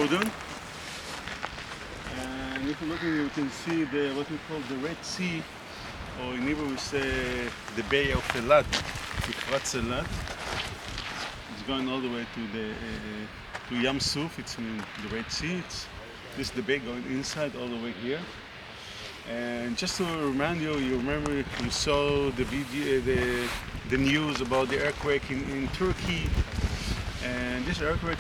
Jordan. And if you look at it, you can see what we call the Red Sea, or in Hebrew we say the Bay of Elat, Tifratz Elat. It's going all the way to Yam Suf. It's in the Red Sea. This is the bay going inside all the way here. And just to remind you, you remember you saw the news about the earthquake in Turkey, and this earthquake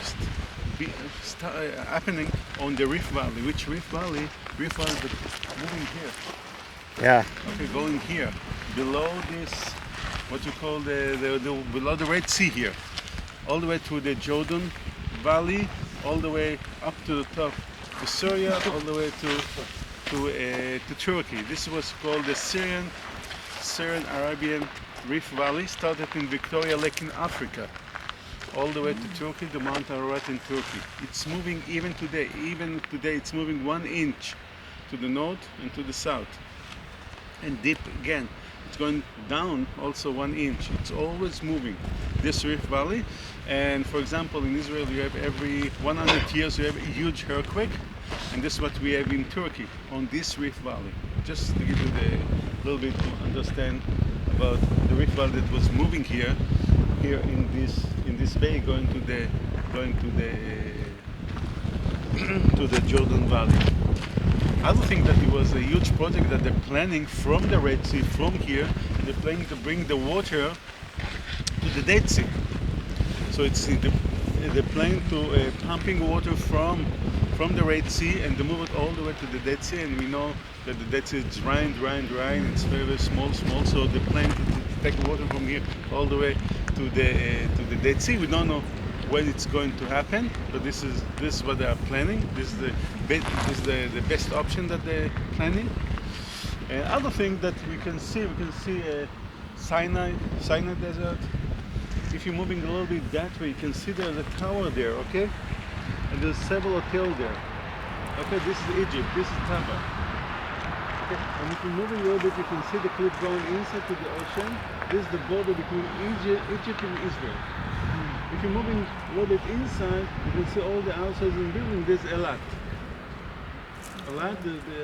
happening on the Rift Valley. Which Rift Valley? Rift Valley that's moving here. Yeah. Okay, going here below this, what you call below the Red Sea here, all the way to the Jordan Valley, all the way up to the top to Syria, all the way to Turkey. This was called the Syrian Arabian Rift Valley. Started in Victoria Lake in Africa, all the way to Turkey, the Mount Ararat in Turkey. It's moving even today. Even today, it's moving 1 inch to the north and to the south, and deep again. It's going down also 1 inch. It's always moving, this Rift Valley. And for example, in Israel, you have every 100 years you have a huge earthquake, and this is what we have in Turkey on this Rift Valley. Just to give you a little bit to understand about the Rift Valley that was moving here in this bay, going to the Jordan Valley. I don't think that it was a huge project that they're planning from the Red Sea, from here. They're planning to bring the water to the Dead Sea. So they're planning to pumping water from the Red Sea and to move it all the way to the Dead Sea. And we know that the Dead Sea is drying. It's very, very small. So they're planning to take water from here all the way to the Dead Sea. We don't know when it's going to happen, but this is what they are planning. This is the best option that they're planning. And other thing that we can see Sinai Desert. If you're moving a little bit that way, you can see there's a tower there, okay? And there's several hotels there. Okay, this is Egypt, this is Taba. Okay, and if you're moving a little bit, you can see the cliff going inside to the ocean. This is the border between Egypt and Israel. If you're moving a little bit inside, you can see all the houses and buildings. There's Elat. The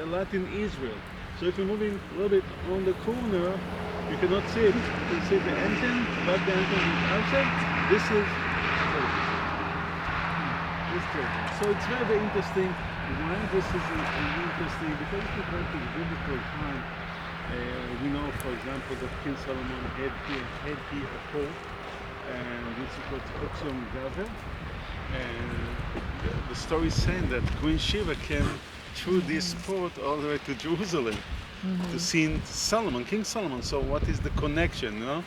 Elat in Israel. So if you're moving a little bit on the corner, you cannot see it. You can see the entrance, but the entrance is outside. This is Turkey. So it's very, very interesting. Why this is interesting? Because if you go to the biblical time, we know, for example, that King Solomon had here a port, and this is called Aqaba. And the story is saying that Queen Sheba came through this port all the way to Jerusalem to see Solomon, King Solomon. So what is the connection, you know?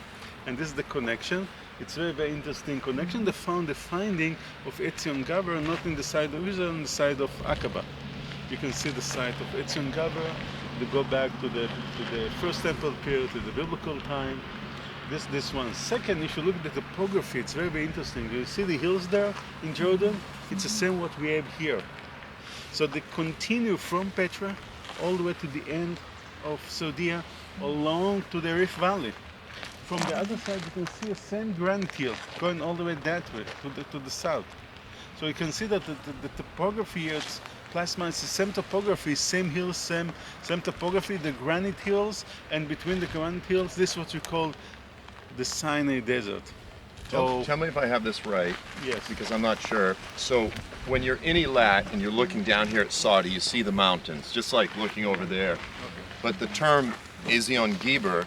And this is the connection. It's very, very interesting connection. They found the finding of Etzion Gaber not in the side of Israel, on the side of Aqaba. You can see the site of Etzion Gaber. They go back to the first temple period, to the biblical time. This one. Second, if you look at the topography, it's very, very interesting. You see the hills there in Jordan? It's the same what we have here. So they continue from Petra all the way to the end of Saudi, along to the Rift Valley. From the other side, you can see a same granite hill going all the way that way to the south. So you can see that the topography here, it's plus minus the same topography, same hills, same topography, the granite hills, and between the granite hills, this is what you call the Sinai Desert. Tell me if I have this right. Yes. Because I'm not sure. So when you're in Eilat and you're looking down here at Saudi, you see the mountains, just like looking over there. Okay. But the term Etzion Geber,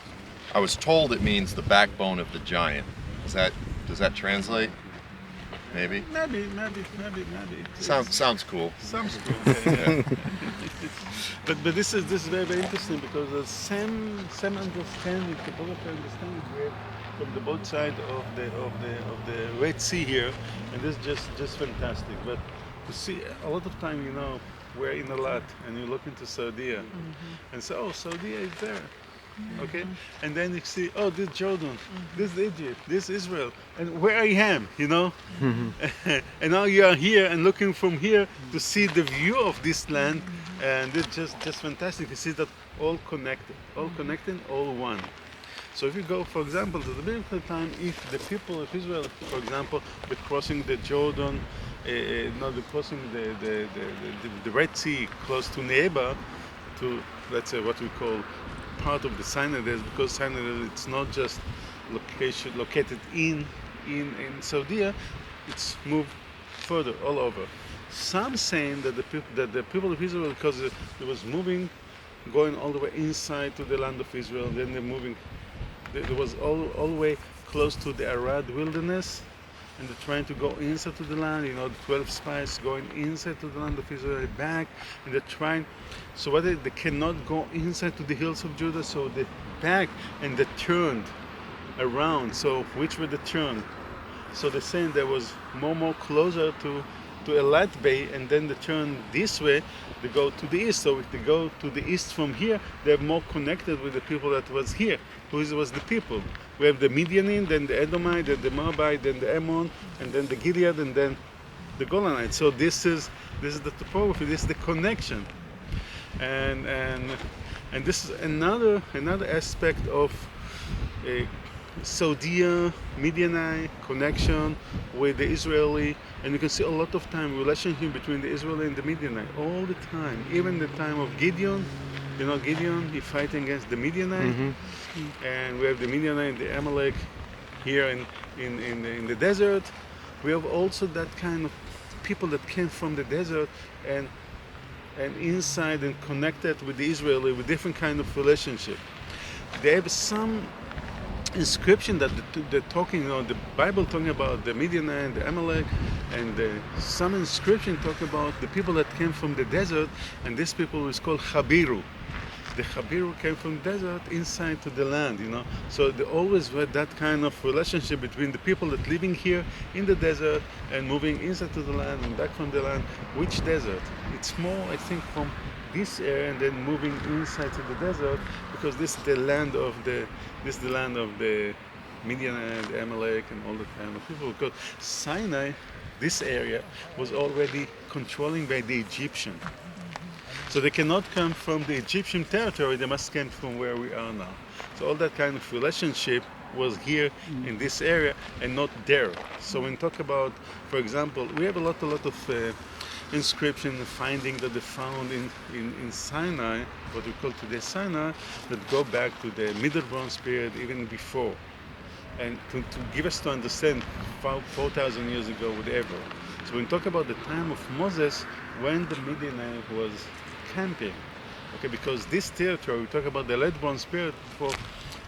I was told it means the backbone of the giant. Does that translate? Maybe? Maybe. Sounds cool. Sounds cool. Yeah. but this is very, very interesting because the same understanding, topographical understanding we have from the both sides of the Red Sea here, and this is just fantastic. But to see a lot of time, you know, we're in Eilat and you look into Saudi and say, oh, Saudi is there. Okay, and then you see, oh, this Jordan, this Egypt, this Israel, and where I am, you know. And now you are here and looking from here to see the view of this land, and it's just fantastic to see that all connected, all one. So if you go, for example, to the biblical time, if the people of Israel, for example, were crossing the Jordan not crossing the Red Sea close to Neeba, to, let's say, what we call part of the Sinai Desert, because Sinai Desert, it's not just located in Saudi, it's moved further all over. Some saying that the people of Israel, because it was moving, going all the way inside to the land of Israel, then they're moving. There was all the way close to the Arad wilderness, and they're trying to go inside to the land. You know, the 12 spies going inside to the land of Israel, back, and they're trying. So what they cannot go inside to the hills of Judah, so they back and they turned around. So which way they turned? So they're saying there was more closer to Elat Bay, and then they turn this way, they go to the east. So if they go to the east from here, they're more connected with the people that was here. Who was the people? We have the Midianite, then the Edomite, then the Moabite, then the Ammon, and then the Gilead, and then the Golanites. So this is the topography, this is the connection. And this is another aspect of a Saudi Midianite connection with the Israeli, and you can see a lot of time relationship between the Israeli and the Midianite all the time. Even the time of Gideon, you know, Gideon, he fighting against the Midianite, and we have the Midianite and the Amalek here in the desert. We have also that kind of people that came from the desert and inside and connected with the Israeli with different kind of relationship. They have some inscription that they're talking, you know, the Bible talking about the Midianite, the Amalek, and some inscription talk about the people that came from the desert, and this people is called Habiru. The Habiru came from the desert inside to the land, you know. So they always had that kind of relationship between the people that living here in the desert and moving inside to the land and back from the land. Which desert? It's more, I think, from this area and then moving inside to the desert, because this is the land of the Midianite, the Amalek, and all the kind of people. Because Sinai, this area, was already controlling by the Egyptian. So they cannot come from the Egyptian territory, they must come from where we are now. So all that kind of relationship was here in this area and not there. So when we talk about, for example, we have a lot of inscription finding that they found in Sinai, what we call today Sinai, that go back to the Middle Bronze period, even before. And to give us to understand 4,000 years ago, whatever. So when we talk about the time of Moses, when the Midianite was camping, okay, because this territory, we talk about the Late Bronze period for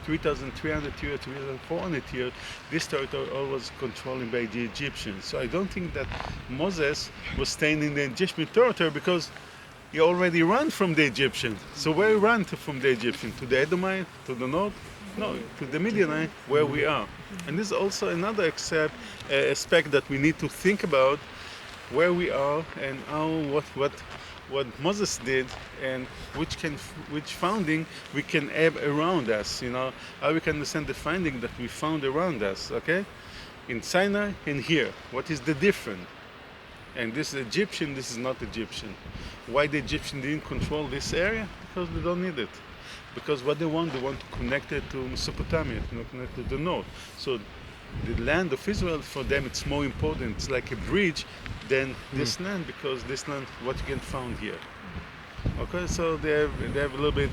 3,300 years, 3,400 years, this territory always controlled by the Egyptians. So I don't think that Moses was staying in the Egyptian territory because he already ran from the Egyptian. So where he ran from the Egyptian? To the Edomite, to the north? No, to the Midianite, where we are. And this is also another aspect that we need to think about, where we are and how, what Moses did, and which founding we can have around us, you know, how we can understand the finding that we found around us, okay? In Sinai and here, what is the difference? And this is Egyptian, this is not Egyptian. Why the Egyptian didn't control this area? Because they don't need it. Because what they want to connect it to Mesopotamia, connect it to the north. So the land of Israel, for them, it's more important. It's like a bridge than this land, because this land, what you can find here. Okay, so they have a little bit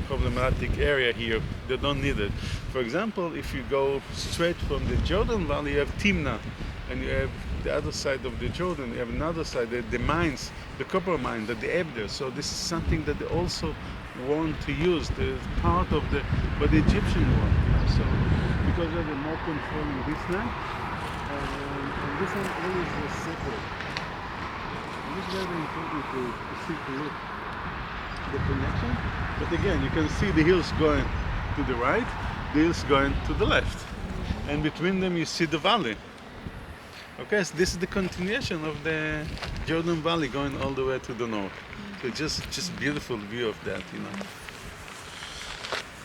problematic area here. They don't need it. For example, if you go straight from the Jordan Valley, you have Timnah, and you have the other side of the Jordan. You have another side, the mines, the copper mine that they have there. So this is something that they also want to use. The part of what the Egyptian want. You know? So because of the more control in this land, and this one always was separate. And it's very important to look at the connection. But again, you can see the hills going to the right, the hills going to the left, and between them you see the valley. Okay, so this is the continuation of the Jordan Valley going all the way to the north. So just beautiful view of that, you know.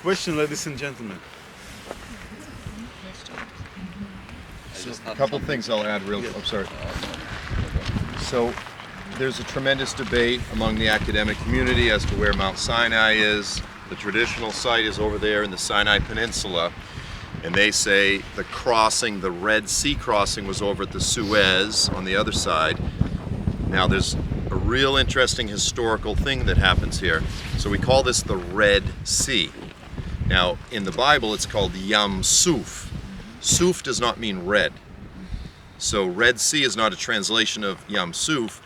Question, ladies and gentlemen. So a couple things I'll add real quick. I'm sorry. So there's a tremendous debate among the academic community as to where Mount Sinai is. The traditional site is over there in the Sinai Peninsula. And they say the crossing, the Red Sea crossing, was over at the Suez on the other side. Now there's a real interesting historical thing that happens here. So we call this the Red Sea. Now in the Bible it's called Yam Suf. Suf does not mean red. So Red Sea is not a translation of Yam Suf.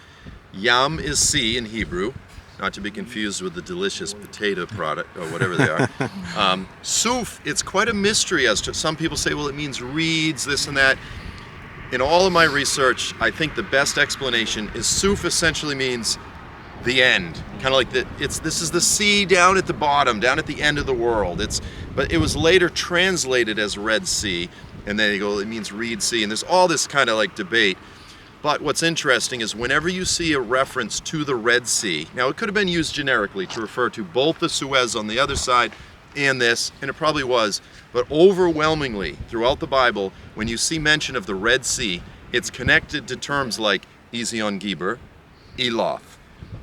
Yam is sea in Hebrew, not to be confused with the delicious potato product or whatever they are. Suf, it's quite a mystery as to, some people say, well, it means reeds, this and that. In all of my research, I think the best explanation is Suf essentially means the end. Kind of like this is the sea down at the bottom, down at the end of the world. But it was later translated as Red Sea, and then you go, it means Reed Sea, and there's all this kind of like debate. But what's interesting is whenever you see a reference to the Red Sea, now it could have been used generically to refer to both the Suez on the other side and this, and it probably was, but overwhelmingly throughout the Bible, when you see mention of the Red Sea, it's connected to terms like Ezion Geber, Eloth,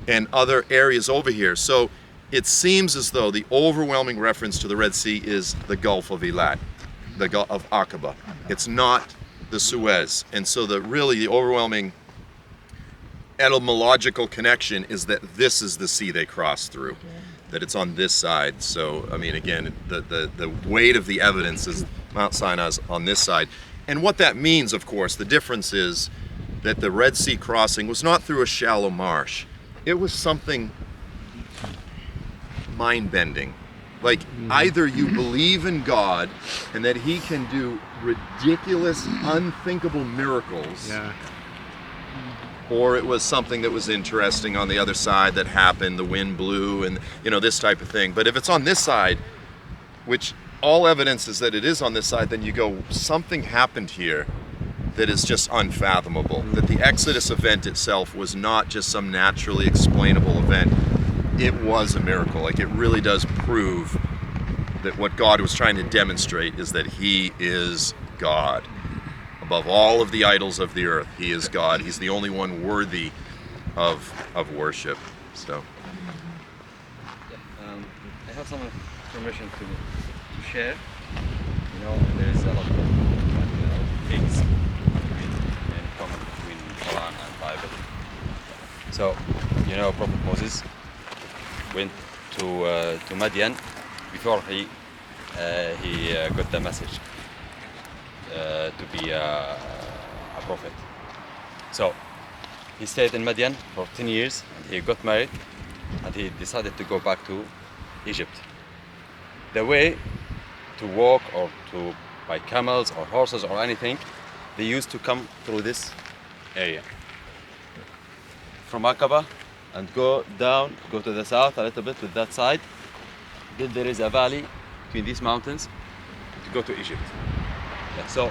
and other areas over here. So it seems as though the overwhelming reference to the Red Sea is the Gulf of Eilat, the Gulf of Aqaba. It's not the Suez. And so the overwhelming etymological connection is that this is the sea they crossed through, that it's on this side. So, I mean, again, the weight of the evidence is Mount Sinai's on this side. And what that means, of course, the difference is that the Red Sea crossing was not through a shallow marsh. It was something mind-bending. Like, either you believe in God and that He can do ridiculous, unthinkable miracles, or it was something that was interesting on the other side that happened, the wind blew and, you know, this type of thing. But if it's on this side, which all evidence is that it is on this side, then you go, something happened here that is just unfathomable. That the Exodus event itself was not just some naturally explainable event. It was a miracle. Like, it really does prove that what God was trying to demonstrate is that He is God. Above all of the idols of the earth, He is God. He's the only one worthy of worship. So, I have some information to share. You know, there is a lot of things in common between Quran and Bible. So, you know, Prophet Moses went to Madian before he got the message to be a prophet. So he stayed in Madian for 10 years and he got married and he decided to go back to Egypt. The way to walk or to buy camels or horses or anything, they used to come through this area from Aqaba and go down, go to the south a little bit with that side. Then there is a valley between these mountains to go to Egypt. Yeah, so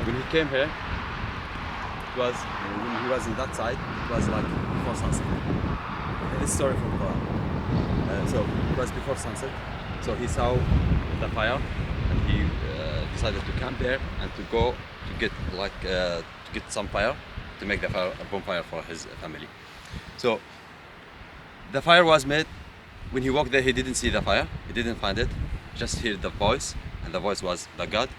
when he came here, it was, when he was in that side, it was like before sunset. This is story from Quran. So it was before sunset. So he saw the fire and he decided to camp there and to go to get to get some fire to make the fire, a bonfire for his family. So the fire was made. When he walked there, he didn't see the fire. He didn't find it. Just heard the voice, and the voice was the God.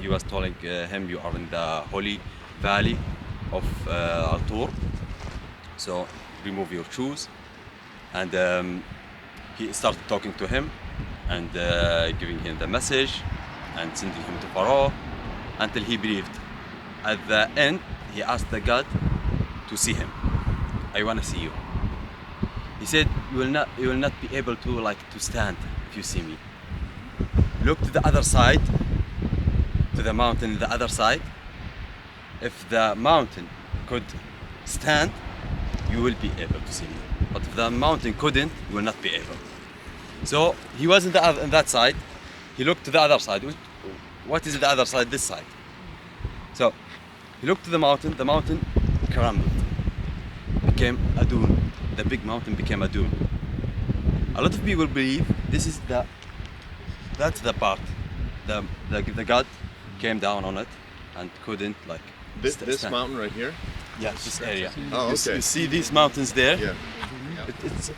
He was telling him, "You are in the holy valley of Al-Tur. So remove your shoes." And he started talking to him and giving him the message and sending him to Pharaoh until he believed. At the end, he asked the God to see him. "I want to see you." He said, you will not be able to stand if you see me. Look to the other side, to the mountain the other side. If the mountain could stand, you will be able to see me. But if the mountain couldn't, you will not be able. So he was in that side. He looked to the other side. What is the other side? This side. So he looked to the mountain crumbled, became a dune. The big mountain became a dune. A lot of people believe that's the part. The God came down on it and couldn't this mountain right here? Yeah, this area. Oh, okay. You see these mountains there? Yeah.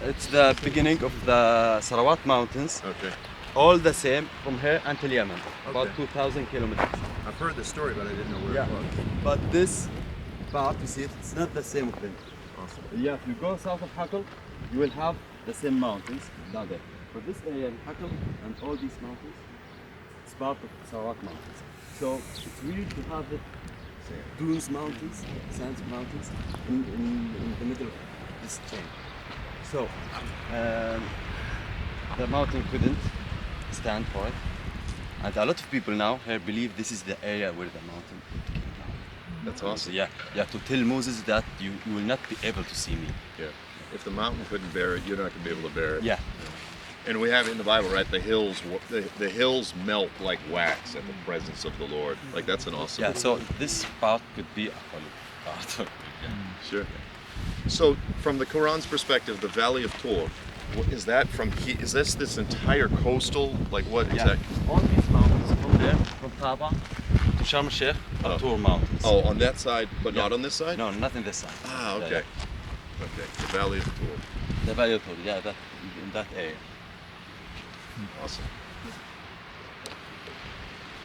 It's the beginning of the Sarawat Mountains. Okay. all the same from here until Yemen, about Okay. 2,000 kilometers. I've heard the story, but I didn't know where it was. But this part, you see, it's not the same thing. Awesome. Yeah, if you go south of Haql, you will have the same mountains down there. But this area in Haql and all these mountains, it's part of Sarawak Mountains. So it's weird to have it dunes mountains, sands mountains in the middle of this chain. So the mountain couldn't stand for it. And a lot of people now here believe this is the area where the mountain came down. That's So awesome. yeah, to tell Moses that you will not be able to see me. Yeah. If the mountain couldn't bear it, you're not going to be able to bear it. Yeah. And we have it in the Bible, right? The hills melt like wax at the presence of the Lord. Like that's an awesome. Yeah, so this part could be a holy part. Sure. So from the Quran's perspective, the Valley of Tur, is that from? Is this entire coastal? Like what Yeah, exactly? all these mountains from there, from Aqaba to Sharm el-Sheikh, are Tur mountains. Oh, on that side, but Yeah. not on this side. No, not in this side. Ah, Yeah, okay. Okay. The Valley of Tur. The Valley of Tur, yeah, that, in that area. Awesome.